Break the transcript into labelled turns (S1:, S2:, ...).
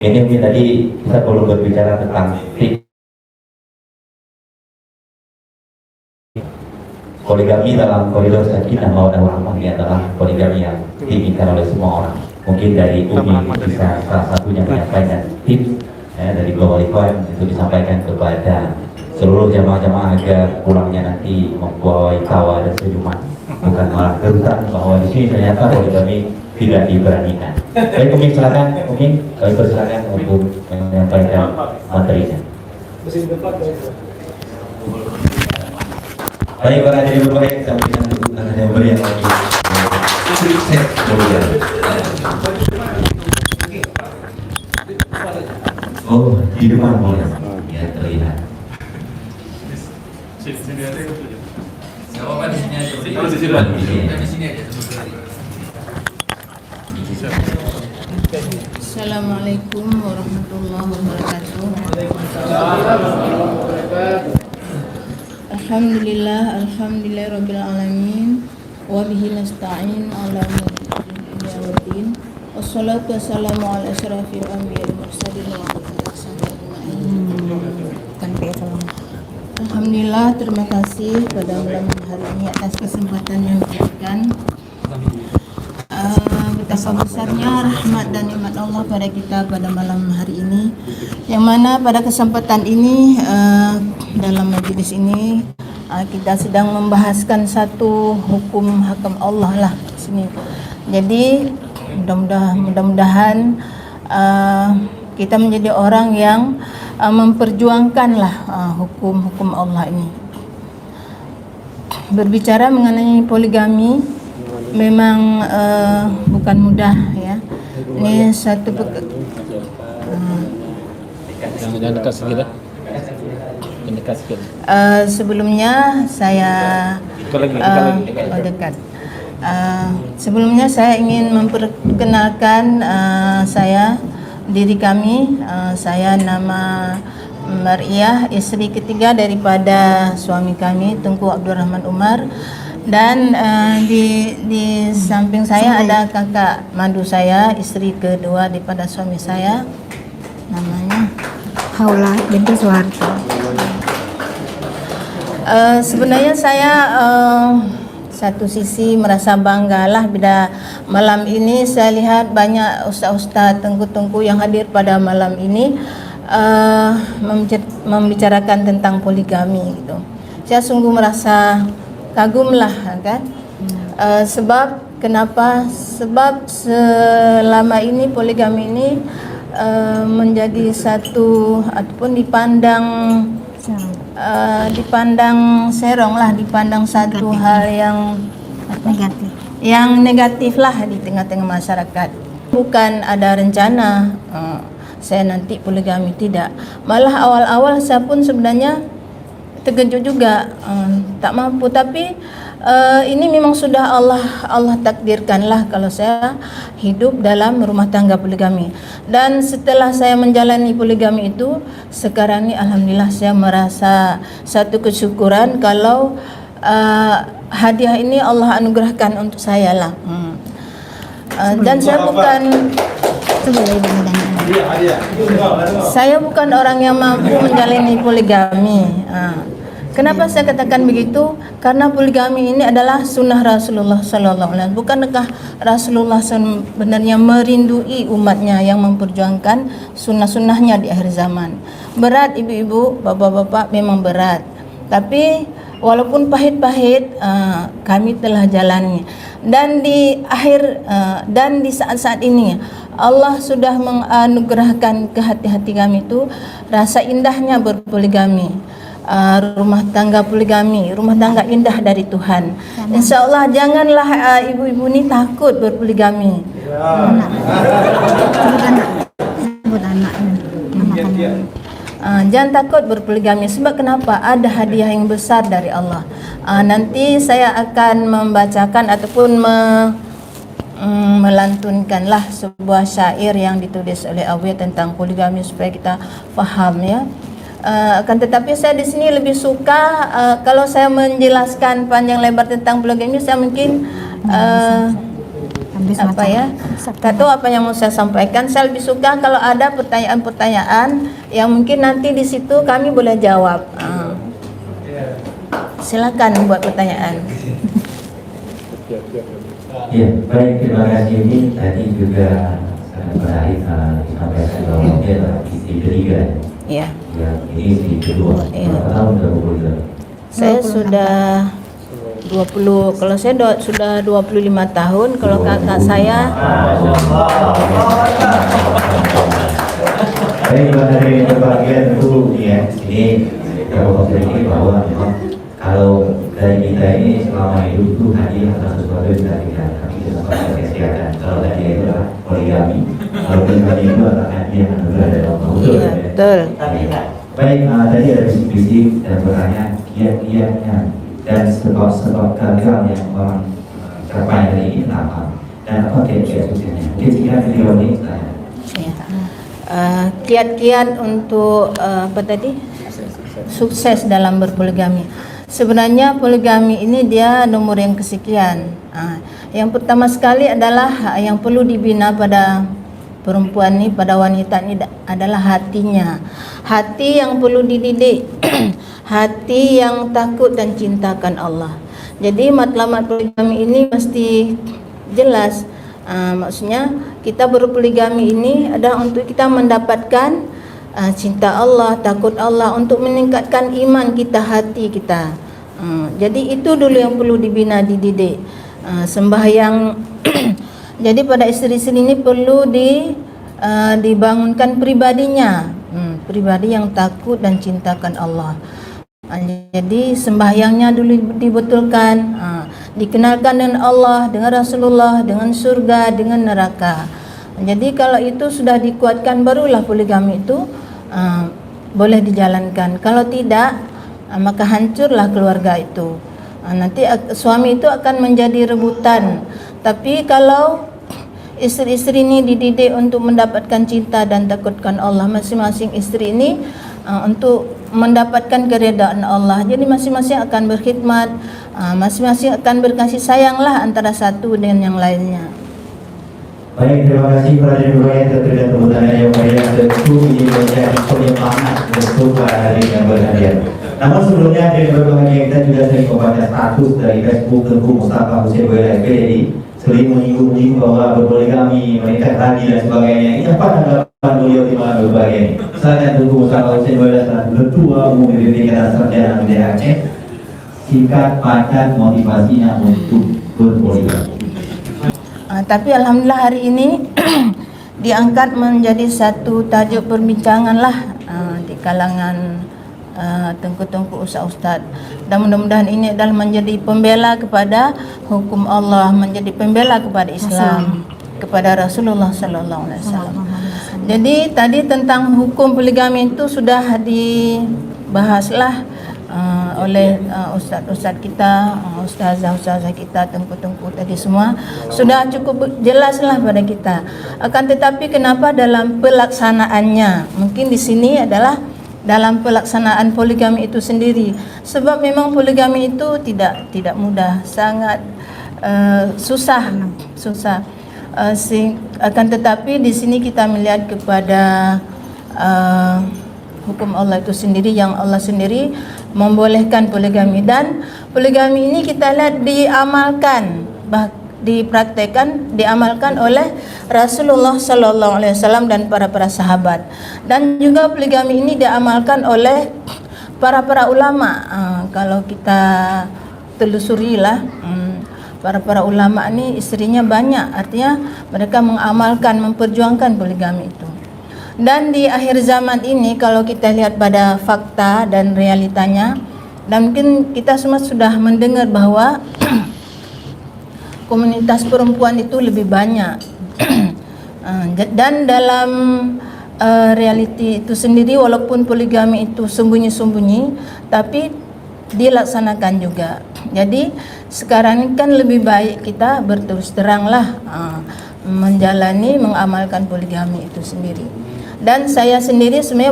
S1: Ini mungkin tadi kita perlu berbicara tentang poligami dalam koridor sakinah mawaddah warahmah. Ini adalah poligami yang diinginkan oleh semua orang. Mungkin dari Umi bisa salah satunya menyampaikan tips dari Global Icon itu disampaikan kepada seluruh jamaah-jamaah agar pulangnya nanti membawa tawa dan senyuman, bukan malah kerutan bahwa di sini ternyata poligami tidak diberanikan. Baik, Umi silakan, Umi kami persilakan untuk menyampaikan materinya. Baik, para hadirin berbahagia, kita berikan untuk ada berian lagi. Oh, di depan boleh, ya terlihat.
S2: Jawaban di sini aja. Di sini aja.
S3: Assalamualaikum warahmatullahi wabarakatuh. Alhamdulillah rabbil alamin wa bihi nasta'in ala umuri waddin. Wassalatu wassalamu ala asyrafil anbiya'i wal mursalin wa Alhamdulillah, terima kasih pada malam hari ini atas kesempatan yang diberikan. Betapa besarnya rahmat dan nikmat Allah pada kita pada malam hari ini, yang mana pada kesempatan ini dalam majelis ini kita sedang membahaskan satu hukum hakam Allah lah di sini. Jadi mudah-mudahan kita menjadi orang yang memperjuangkanlah hukum-hukum Allah ini. Berbicara mengenai poligami memang bukan mudah ya. Ini satu
S4: jangan dekat sedikit. Dekat sedikit.
S3: Sebelumnya saya dekat. Sebelumnya saya ingin memperkenalkan diri kami. Saya nama Mariah, istri ketiga daripada suami kami Tunku Abdurrahman Umar. Dan di samping saya ada kakak mandu saya, istri kedua daripada suami saya, namanya
S5: Haula binti Soeharto.
S3: Sebenarnya saya satu sisi merasa banggalah bila malam ini saya lihat banyak ustaz-ustaz tengku-tengku yang hadir pada malam ini membicarakan tentang poligami gitu. Saya sungguh merasa kagumlah kan. Sebab kenapa? Sebab selama ini poligami ini menjadi satu ataupun dipandang serong lah, dipandang satu hal yang negatif lah di tengah-tengah masyarakat. Bukan ada rencana saya nanti poligami, tidak. Malah awal-awal saya pun sebenarnya terkejut juga, tak mampu, tapi ini memang sudah Allah takdirkanlah kalau saya hidup dalam rumah tangga poligami. Dan setelah saya menjalani poligami itu, sekarang ini alhamdulillah saya merasa satu kesyukuran kalau hadiah ini Allah anugerahkan untuk saya lah. Dan saya bukan orang yang mampu menjalani poligami. Kenapa saya katakan begitu? Karena poligami ini adalah sunnah Rasulullah Sallallahu Alaihi Wasallam. Bukankah Rasulullah sebenarnya merindui umatnya yang memperjuangkan sunnah-sunnahnya di akhir zaman? Berat ibu-ibu, bapak-bapak, memang berat. Tapi walaupun pahit-pahit, kami telah jalani. Dan di saat-saat ini Allah sudah menganugerahkan ke hati-hati kami itu rasa indahnya berpoligami. Rumah tangga poligami, rumah tangga indah dari Tuhan. Insya Allah janganlah ibu-ibu ini takut berpoligami. Jangan takut berpoligami. Sebab kenapa? Ada hadiah yang besar dari Allah. Nanti saya akan membacakan ataupun melantunkanlah sebuah syair yang ditulis oleh Awi tentang poligami supaya kita faham ya. Akan tetapi saya di sini lebih suka kalau saya menjelaskan panjang lebar tentang poligami, saya mungkin
S5: Habis
S3: apa
S5: macam-
S3: ya? Tak tahu apa yang mau saya sampaikan. Saya lebih suka kalau ada pertanyaan-pertanyaan yang mungkin nanti di situ kami boleh jawab. Silakan buat pertanyaan.
S1: Ya, baik, terima kasih. Ini tadi juga sangat menarik disampaikan bahwa dia adalah istri ketiga.
S3: Ya,
S1: Ya, ini istri kedua.
S3: Iya.
S1: Berapa tahun sudah berhubungan?
S3: saya sudah 20, kalau saya sudah 25 tahun, kalau kakak saya
S1: Baik, terima kasih yang berbahagia. Tentu ya, ini kalau ini bahwa memang kalau dari kita ini selama hidup itu hadiah atas sesuatu yang tidak kita tapi dengan proses kesehatan. Kalau tadi itu adalah poligami, kalau poligami itu adalah hadiah anugerah dari Allah. Betul,
S3: Iya,
S1: ya?
S3: betul.
S1: Baik, tadi ada bisik-bisik dan pertanyaan kiat-kiatnya dan sebab-sebab gagal yang orang capai hari ini apa dan apa kiat-kiat suksesnya. Mungkin sekian video ini saya.
S3: Ya. Kiat-kiat untuk apa tadi? Sukses dalam berpoligami. Sebenarnya poligami ini dia nomor yang kesekian. Yang pertama sekali adalah yang perlu dibina pada perempuan ini, pada wanita ini adalah hatinya. Hati yang perlu dididik. Hati yang takut dan cintakan Allah. Jadi matlamat poligami ini mesti jelas. Maksudnya kita berpoligami ini adalah untuk kita mendapatkan cinta Allah, takut Allah, untuk meningkatkan iman kita, hati kita. Jadi itu dulu yang perlu dibina, dididik. Sembahyang. Jadi pada istri-istri ini perlu dibangunkan pribadinya, pribadi yang takut dan cintakan Allah. Jadi sembahyangnya dulu dibetulkan, dikenalkan dengan Allah, dengan Rasulullah, dengan surga, dengan neraka. Jadi kalau itu sudah dikuatkan, barulah poligami itu boleh dijalankan. Kalau tidak, maka hancurlah keluarga itu. Nanti suami itu akan menjadi rebutan. Tapi kalau istri-istri ini dididik untuk mendapatkan cinta dan takutkan Allah, masing-masing istri ini untuk mendapatkan keridaan Allah. Jadi masing-masing akan berkhidmat, masing-masing akan berkasih sayanglah antara satu dengan yang lainnya.
S1: Baik, terima kasih kepada yang terkait kemudahan yang banyak. Tentu ini menjadi penyemangat untuk para hadirin yang berhadir. Namun sebelumnya dari berbahagia kita juga sering membaca status dari Facebook Tengku Mustafa Hussein Boyla FPDI sering menyinggung bahwa berpoligami, menikah lagi dan sebagainya. Ini apa tanggapan beliau di malam berbahagia ini? Saya Tengku Mustafa Hussein Boyla selaku Ketua Umum BPP Kata Sarjana Media Aceh, singkat padat motivasinya untuk berpoligami.
S3: Tapi alhamdulillah hari ini diangkat menjadi satu tajuk perbincangan lah di kalangan tengku-tengku ustaz-ustaz, dan mudah-mudahan ini adalah menjadi pembela kepada hukum Allah, menjadi pembela kepada Islam, kepada Rasulullah sallallahu alaihi wasallam. Jadi tadi tentang hukum poligami itu sudah dibahaslah oleh ustaz-ustaz kita, ustazah-ustazah kita, tengku-tengku tadi semua sudah cukup jelaslah pada kita. Akan tetapi kenapa dalam pelaksanaannya, mungkin di sini adalah dalam pelaksanaan poligami itu sendiri. Sebab memang poligami itu tidak mudah, sangat susah. Akan tetapi di sini kita melihat kepada hukum Allah itu sendiri, yang Allah sendiri membolehkan poligami, dan poligami ini kita lihat diamalkan, dipraktekkan, diamalkan oleh Rasulullah sallallahu alaihi wasallam dan para sahabat. Dan juga poligami ini diamalkan oleh para ulama. Kalau kita telusurilah, para ulama ini istrinya banyak, artinya mereka mengamalkan, memperjuangkan poligami itu. Dan di akhir zaman ini kalau kita lihat pada fakta dan realitanya, dan mungkin kita semua sudah mendengar bahwa komunitas perempuan itu lebih banyak. Dan dalam realiti itu sendiri, walaupun poligami itu sembunyi-sembunyi, tapi dilaksanakan juga. Jadi sekarang ini kan lebih baik kita berterus teranglah menjalani, mengamalkan poligami itu sendiri. Dan saya sendiri sebenarnya